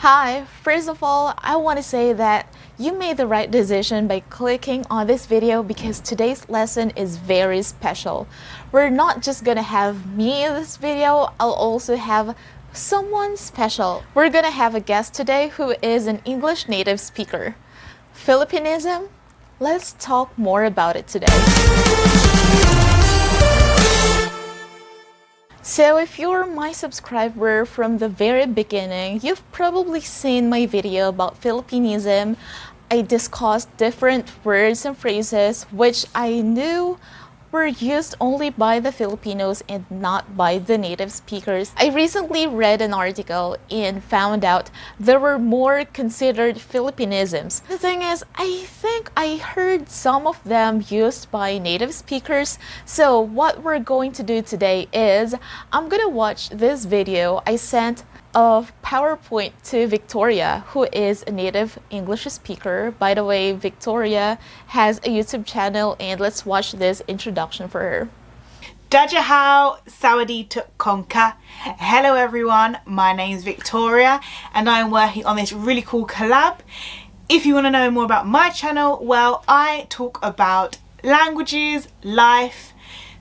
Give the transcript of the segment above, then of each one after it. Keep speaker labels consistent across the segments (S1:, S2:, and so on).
S1: Hi, first of all, I want to say that you made the right decision by clicking on this video because today's lesson is very special. We're not just gonna have me in this video, I'll also have someone special. We're gonna have a guest today who is an English native speaker. Filipinism? Let's talk more about it today. So if you're my subscriber from the very beginning, you've probably seen my video about Filipinism. I discussed different words and phrases which I knew were used only by the Filipinos and not by the native speakers. I recently read an article and found out there were more considered Filipinisms. The thing is, I think I heard some of them used by native speakers. So what we're going to do today is I'm gonna watch this video I sent of PowerPoint to Victoria, who is a native English speaker. By the way, Victoria has a YouTube channel, and let's watch this introduction for her.
S2: Dajahao Sawadi Konka. Hello everyone, my name is Victoria and I'm working on this really cool collab. If you want to know more about my channel, well, I talk about languages, life,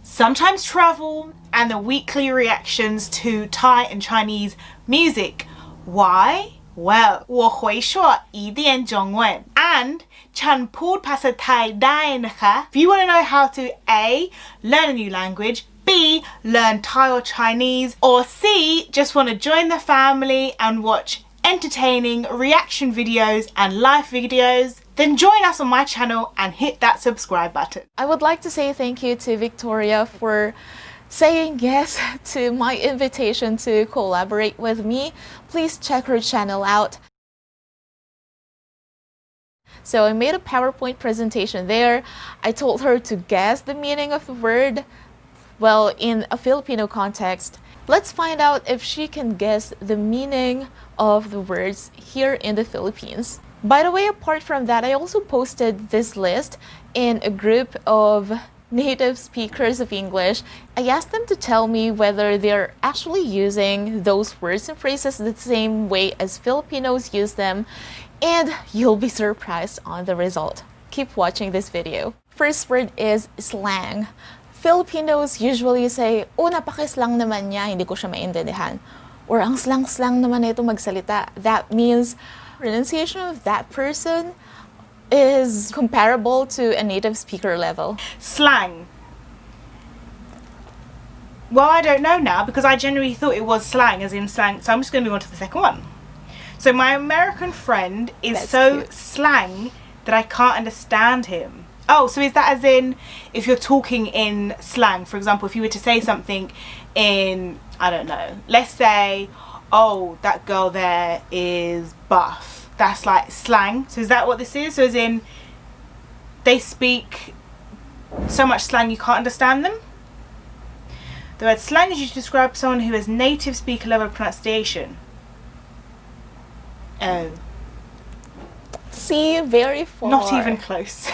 S2: sometimes travel, and the weekly reactions to Thai and Chinese music. Why? Well, 我会说一点中文 and ฉันพูดภาษาไทยได้นะคะ If you want to know how to A. learn a new language, B. learn Thai or Chinese, or C. just want to join the family and watch entertaining reaction videos and live videos, then join us on my channel and hit that subscribe button.
S1: I would like to say thank you to Victoria for saying yes to my invitation to collaborate with me. Please check her channel out. So I made a PowerPoint presentation there. I told her to guess the meaning of the word, well, in a Filipino context. Let's find out if she can guess the meaning of the words here in the Philippines. By the way, apart from that, I also posted this list in a group of native speakers of English. I asked them to tell me whether they're actually using those words and phrases the same way as Filipinos use them, and you'll be surprised on the result. Keep watching this video. First word is slang. Filipinos usually say, "Oh, napaka-slang naman niya, hindi ko siya maintindihan." Or, "Ang slang-slang naman ito magsalita." That means pronunciation of that person is comparable to a native speaker level.
S2: Slang. Well, I don't know now because I generally thought it was slang as in slang, so I'm just going to move on to the second one. So my American friend is so slang that I can't understand him. Oh, so is that as in if you're talking in slang, for example, if you were to say something in, I don't know, let's say, "Oh, that girl there is buff." That's like slang. So is that what this is? So as in they speak so much slang you can't understand them? The word slang is used to describe someone who has native speaker level pronunciation. Oh.
S1: See, very far.
S2: Not even close.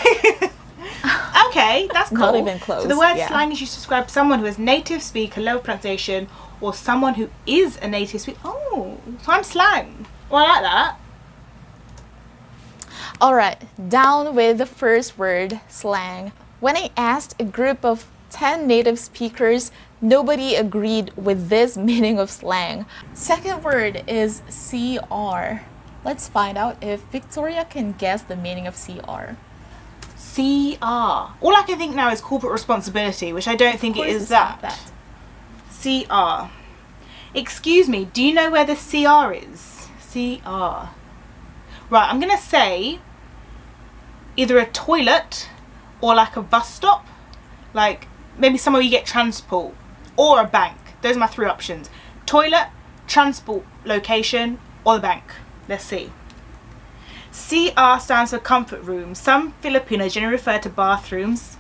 S2: Okay, that's cool.
S1: Not even close.
S2: So the word slang is used to describe someone who has native speaker level pronunciation or someone who is a native speaker. Oh, so I'm slang. Well, I like that.
S1: Alright, down with the first word, slang. When I asked a group of 10 native speakers, nobody agreed with this meaning of slang. Second word is CR. Let's find out if Victoria can guess the meaning of CR.
S2: CR. All I can think now is corporate responsibility, which I don't think it is that. CR. Excuse me, do you know where the CR is? CR. Right, I'm going to say either a toilet or like a bus stop, like maybe somewhere you get transport, or a bank. Those are my three options: toilet, transport location, or the bank. Let's see. CR stands for comfort room. Some Filipinos generally refer to bathrooms,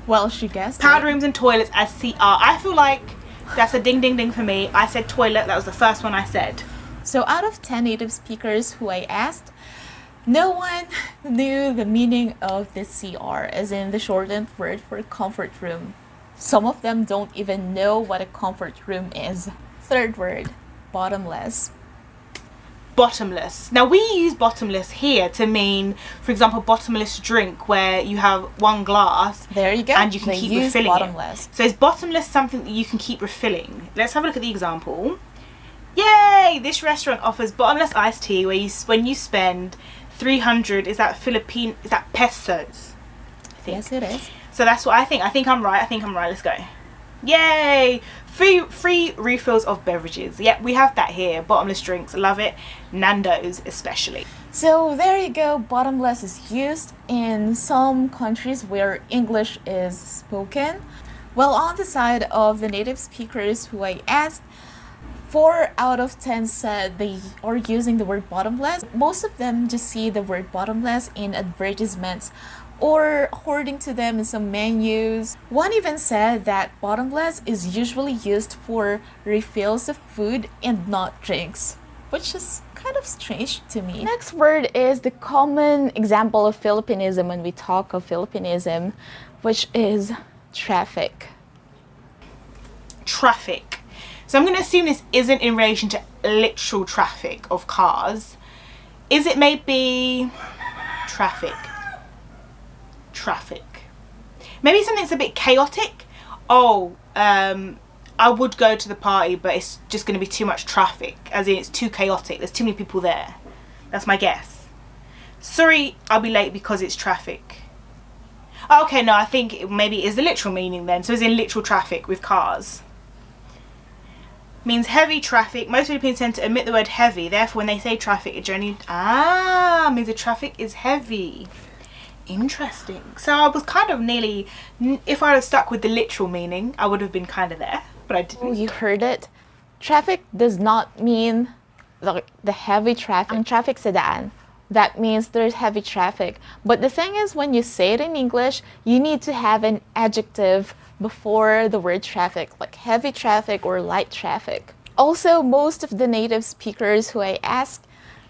S1: Well, she guessed
S2: powder rooms and toilets as CR. I feel like that's a ding ding ding for me. I said toilet, that was the first one I said.
S1: So out of 10 native speakers who I asked, no one knew the meaning of this CR, as in the shortened word for comfort room. Some of them don't even know what a comfort room is. Third word, bottomless.
S2: Bottomless. Now we use bottomless here to mean, for example, bottomless drink, where you have one glass.
S1: There you go.
S2: And you can keep refilling
S1: bottomless.
S2: it. So is bottomless something that you can keep refilling? Let's have a look at the example. Yay! This restaurant offers bottomless iced tea where when you spend 300, is that pesos? I think.
S1: Yes, it is.
S2: So that's what I think. I think I'm right. Let's go. Yay! Free refills of beverages. Yep, we have that here. Bottomless drinks, love it. Nando's especially.
S1: So there you go. Bottomless is used in some countries where English is spoken. Well, on the side of the native speakers who I asked, 4 out of 10 said they are using the word bottomless. Most of them just see the word bottomless in advertisements or according to them in some menus. One even said that bottomless is usually used for refills of food and not drinks, which is kind of strange to me. Next word is the common example of Filipinism when we talk of Filipinism, which is traffic.
S2: Traffic. So I'm going to assume this isn't in relation to literal traffic of cars. Is it maybe traffic? Maybe something's a bit chaotic. Oh, I would go to the party, but it's just going to be too much traffic, as in it's too chaotic, there's too many people there. That's my guess. Sorry, I'll be late because it's traffic. Okay, no, I think maybe it is the literal meaning then. So it's in literal traffic with cars. Means heavy traffic. Most Filipinos tend to omit the word heavy, therefore when they say traffic, it generally means the traffic is heavy. Interesting. So I was kind of nearly, if I had stuck with the literal meaning, I would have been kind of there, but I didn't.
S1: Oh, you heard it. Traffic does not mean the heavy traffic. In traffic sedan, that means there's heavy traffic. But the thing is, when you say it in English, you need to have an adjective before the word traffic, like heavy traffic or light traffic. Also, most of the native speakers who I asked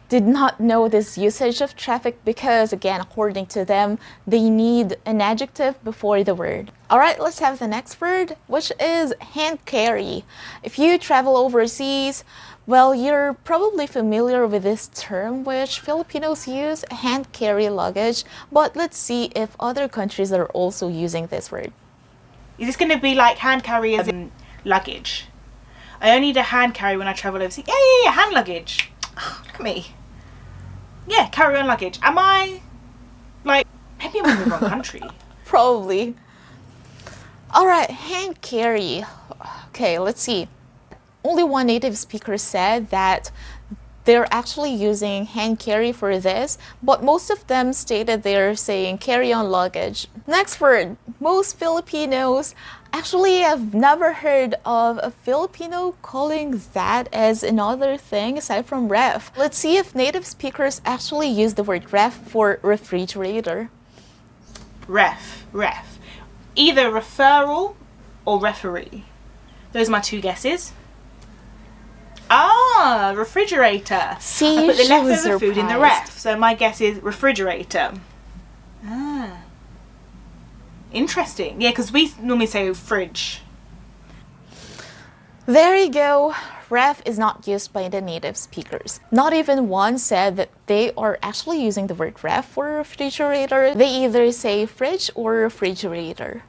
S1: did not know this usage of traffic because, again, according to them, they need an adjective before the word. Alright, let's have the next word, which is handcarry. If you travel overseas, well, you're probably familiar with this term, which Filipinos use, hand-carry luggage, but let's see if other countries are also using this word.
S2: Is this going to be like hand carry as in luggage? I only need a hand carry when I travel overseas. Yeah, hand luggage. Oh, look at me. Yeah, carry on luggage. Am I, like, maybe I'm in the wrong country.
S1: Probably. Alright, hand carry. Okay, let's see. Only one native speaker said that they're actually using hand carry for this, but most of them stated they're saying carry on luggage. Next word. Most Filipinos actually have never heard of a Filipino calling that as another thing aside from ref. Let's see if native speakers actually use the word ref for refrigerator.
S2: Ref. Either referral or referee. Those are my two guesses. Refrigerator.
S1: See,
S2: I put the leftover
S1: surprised.
S2: food in the ref, so my guess is refrigerator. Interesting. Yeah, because we normally say fridge.
S1: There you go. Ref is not used by the native speakers. Not even one said that they are actually using the word ref for refrigerator. They either say fridge or refrigerator.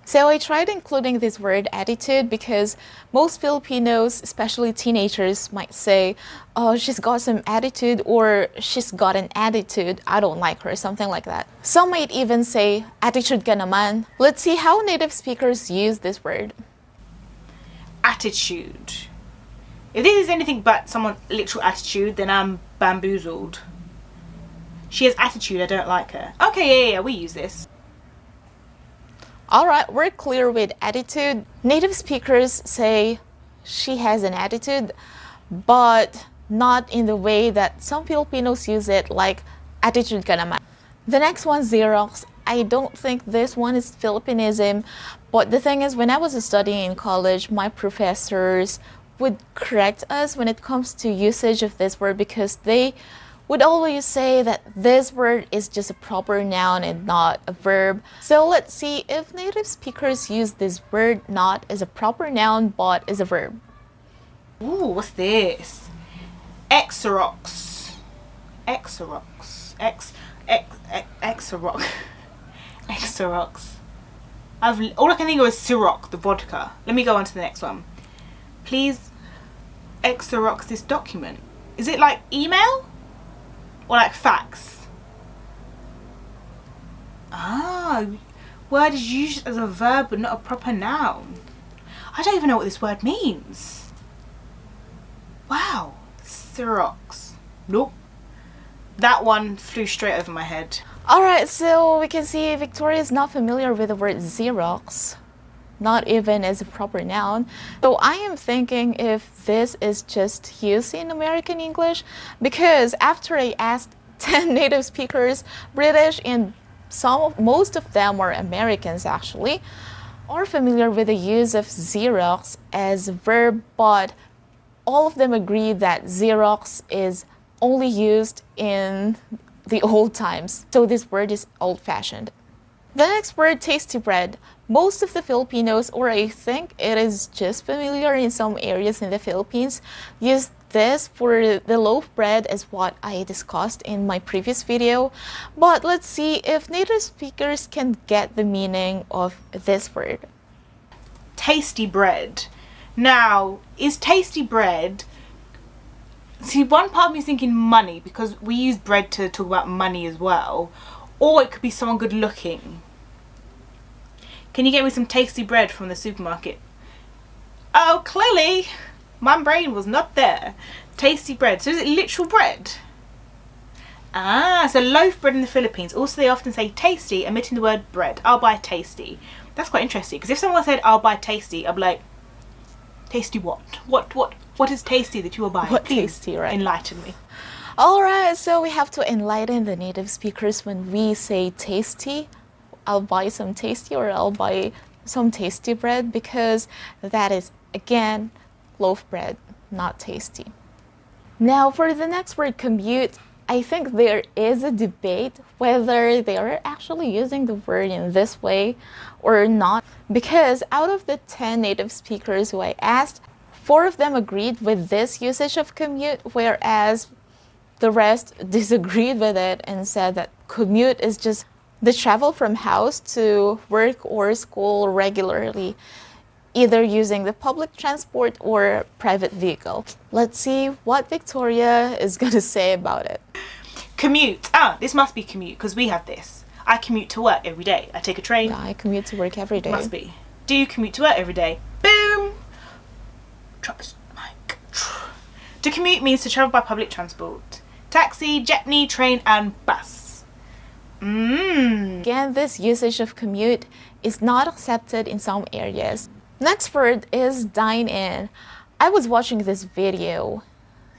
S1: So I tried including this word attitude because most Filipinos, especially teenagers, might say, oh, she's got some attitude, or she's got an attitude, I don't like her, something like that. Some might even say, attitude ka naman. Let's see how native speakers use this word.
S2: Attitude. If this is anything but someone's literal attitude, then I'm bamboozled. She has attitude, I don't like her. Okay, yeah, we use this.
S1: Alright, we're clear with attitude. Native speakers say she has an attitude, but not in the way that some Filipinos use it, like attitude ka naman. The next one, Xerox. I don't think this one is Filipinism, but the thing is, when I was studying in college, my professors would correct us when it comes to usage of this word because they would always say that this word is just a proper noun and not a verb. So let's see if native speakers use this word not as a proper noun but as a verb.
S2: Ooh, what's this? Xerox. Xerox. Xerox. Xerox. All I can think of is Ciroc, the vodka. Let me go on to the next one. Please Xerox this document. Is it like email? Or like fax? Ah, word is used as a verb but not a proper noun. I don't even know what this word means. Wow. Xerox. Nope. That one flew straight over my head.
S1: Alright, so we can see Victoria is not familiar with the word Xerox, not even as a proper noun. So I am thinking if this is just used in American English, because after I asked 10 native speakers, British and most of them are Americans actually, are familiar with the use of Xerox as a verb, but all of them agree that Xerox is only used in the old times. So this word is old-fashioned. The next word, tasty bread. Most of the Filipinos, or I think it is just familiar in some areas in the Philippines, use this for the loaf bread as what I discussed in my previous video. But let's see if native speakers can get the meaning of this word.
S2: Tasty bread. Now, is tasty bread... See, one part of me is thinking money, because we use bread to talk about money as well. Or it could be someone good looking. Can you get me some tasty bread from the supermarket? Oh, clearly my brain was not there. Tasty bread. So is it literal bread? Ah, so loaf bread in the Philippines. Also, they often say tasty, omitting the word bread. I'll buy tasty. That's quite interesting, because if someone said I'll buy tasty, I'd be like, tasty what? What is tasty that you will buy?
S1: What
S2: Please
S1: tasty, right?
S2: enlighten me.
S1: Alright, so we have to enlighten the native speakers when we say tasty. I'll buy some tasty, or I'll buy some tasty bread, because that is, again, loaf bread, not tasty. Now for the next word, commute, I think there is a debate whether they are actually using the word in this way or not, because out of the 10 native speakers who I asked, 4 of them agreed with this usage of commute, whereas the rest disagreed with it and said that commute is just the travel from house to work or school regularly, either using the public transport or private vehicle. Let's see what Victoria is going to say about it.
S2: Commute. Ah, this must be commute, because we have this. I commute to work every day. I take a train.
S1: Yeah, I commute to work every day.
S2: Must be. Do you commute to work every day? Boom! Trust mic. To commute means to travel by public transport. Taxi, jeepney, train and bus.
S1: Again, this usage of commute is not accepted in some areas. Next word is dine in. I was watching this video.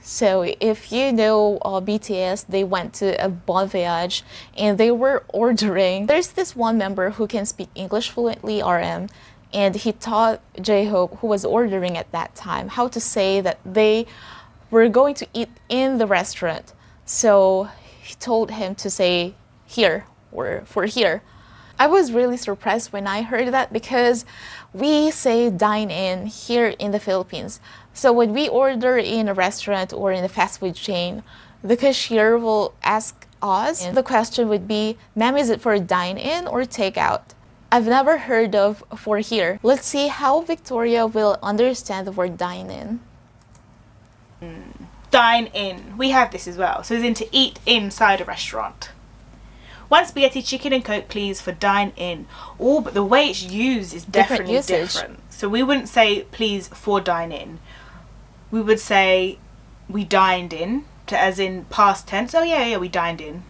S1: So if you know BTS, they went to a Bon Voyage and they were ordering. There's this one member who can speak English fluently, RM, and he taught J-Hope, who was ordering at that time, how to say that they were going to eat in the restaurant. So he told him to say here, or for here. I was really surprised when I heard that, because we say dine in here in the Philippines. So when we order in a restaurant or in a fast food chain, the cashier will ask us, and the question would be, ma'am, is it for dine in or take out? I've never heard of for here. Let's see how Victoria will understand the word dine in.
S2: Dine in. We have this as well. So it's in to eat inside a restaurant. One spaghetti, chicken and coke, please, for dine in. Oh, but the way it's used is definitely different. So we wouldn't say please for dine in. We would say we dined in, to, as in past tense. Oh yeah, we dined in.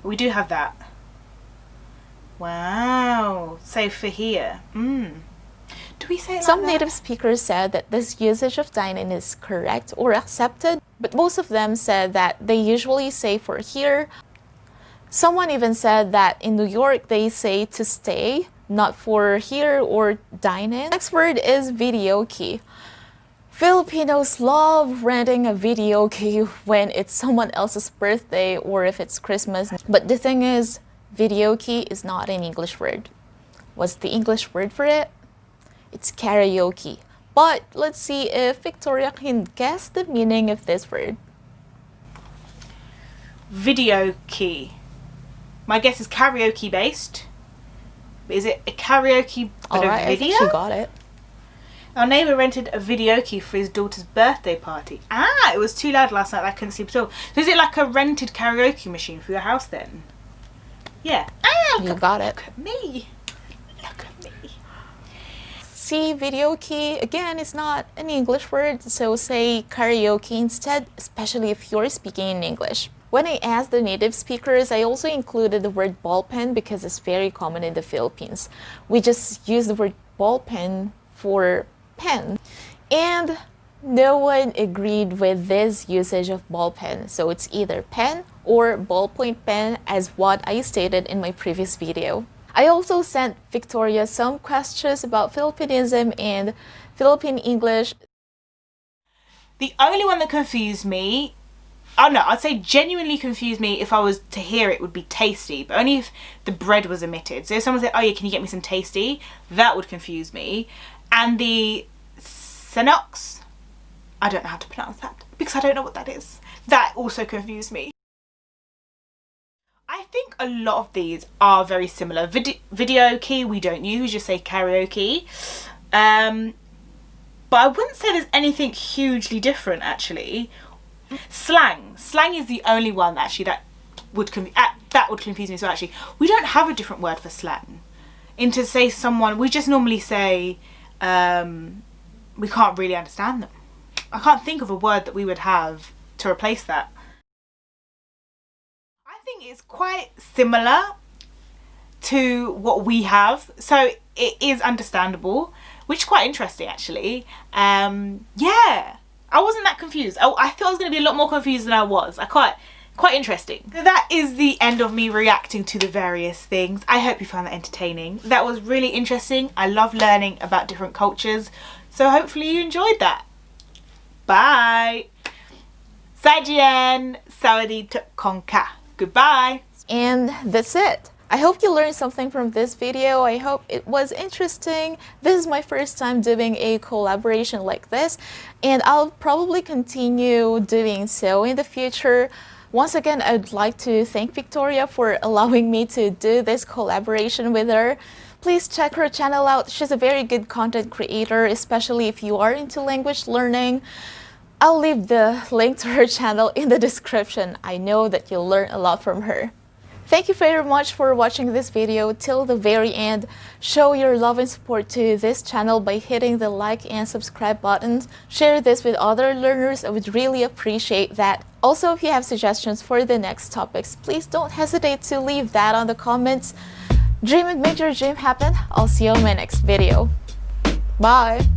S2: We do have that. Wow. So for here. Do we say it like
S1: Some
S2: that?
S1: native speakers said that this usage of dine in is correct or accepted, but most of them said that they usually say for here. Someone even said that in New York they say to stay, not for here or dine in. Next word is videoke. Filipinos love renting a videoke when it's someone else's birthday or if it's Christmas. But the thing is, videoke is not an English word. What's the English word for it? It's karaoke. But let's see if Victoria can guess the meaning of this word.
S2: video key. My guess is karaoke based. But is it a karaoke but a
S1: Alright, I
S2: video?
S1: think she got it.
S2: Our neighbour rented a video key for his daughter's birthday party. Ah, it was too loud last night, I couldn't sleep at all. So is it like a rented karaoke machine for your house then? Yeah. Ah,
S1: You got it.
S2: look at me. Look at me.
S1: See, video key, again, it's not an English word, so say karaoke instead, especially if you're speaking in English. When I asked the native speakers, I also included the word ball pen because it's very common in the Philippines. We just use the word ball pen for pen. And no one agreed with this usage of ball pen, so it's either pen or ballpoint pen as what I stated in my previous video. I also sent Victoria some questions about Filipinism and Philippine English.
S2: The only one that confused me, oh no, I'd say genuinely confused me if I was to hear it would be tasty, but only if the bread was omitted. So if someone said, oh yeah, can you get me some tasty? That would confuse me. And the Senox, I don't know how to pronounce that because I don't know what that is. That also confused me. I think a lot of these are very similar. Video key we don't use, just say karaoke. But I wouldn't say there's anything hugely different actually. Slang is the only one actually that would confuse me. So actually, we don't have a different word for slang. And to say someone, we just normally say we can't really understand them. I can't think of a word that we would have to replace that. I think it's quite similar to what we have, so it is understandable, which is quite interesting actually. Yeah, I wasn't that confused. I thought I was going to be a lot more confused than I was. Quite interesting. So that is the end of me reacting to the various things. I hope you found that entertaining. That was really interesting. I love learning about different cultures, so hopefully you enjoyed that. Bye. Sajian Saudi Konka. Goodbye.
S1: And that's it. I hope you learned something from this video. I hope it was interesting. This is my first time doing a collaboration like this, and I'll probably continue doing so in the future. Once again, I'd like to thank Victoria for allowing me to do this collaboration with her. Please check her channel out. She's a very good content creator, especially if you are into language learning. I'll leave the link to her channel in the description. I know that you'll learn a lot from her. Thank you very much for watching this video till the very end. Show your love and support to this channel by hitting the like and subscribe buttons. Share this with other learners. I would really appreciate that. Also, if you have suggestions for the next topics, please don't hesitate to leave that on the comments. Dream and make your dream happen. I'll see you in my next video. Bye!